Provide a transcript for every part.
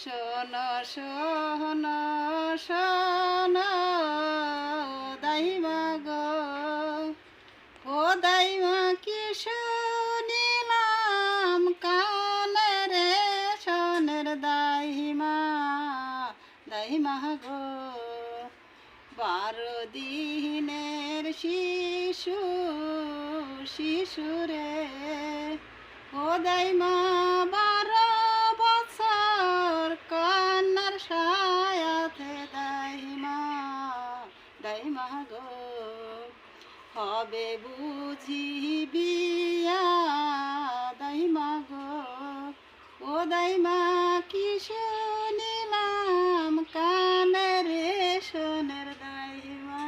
শোনো শোনো শোনো দাইমা গো, ও দাইমা কি শুনিলাম কানে রে শোনের দাইমা, দাইমা গো। 12 দিনের শিশু শিশুরে, ও দাইমা 12 বছর কন্যার সায়াতে দাইমা, দাইমা গো। হবে বুঝি বিয়া দাইমা গো, ও দাইমা কি শুনিলাম কানে রে শোনের দাইমা,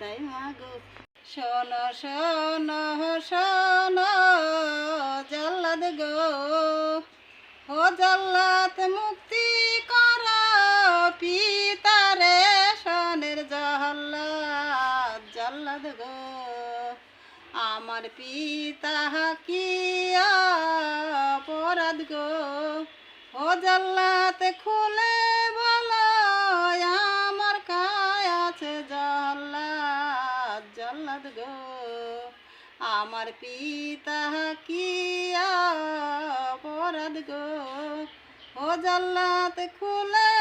দাইমা গো। শোনো শোনো শোনো জল্লাদ গো, ও জল্লাদ মুক্তি কর পিতারে শোনের জল্লাদ, জল্লাদ গো। আমার পিতা কি অপরাধ গো, ও জল্লাদ খুলে বলো আমার কায় আছে জল্লাদ, জল্লাদ গো। আমার পিতা কি অপরাধ গো, ও জল্লাদ খুলে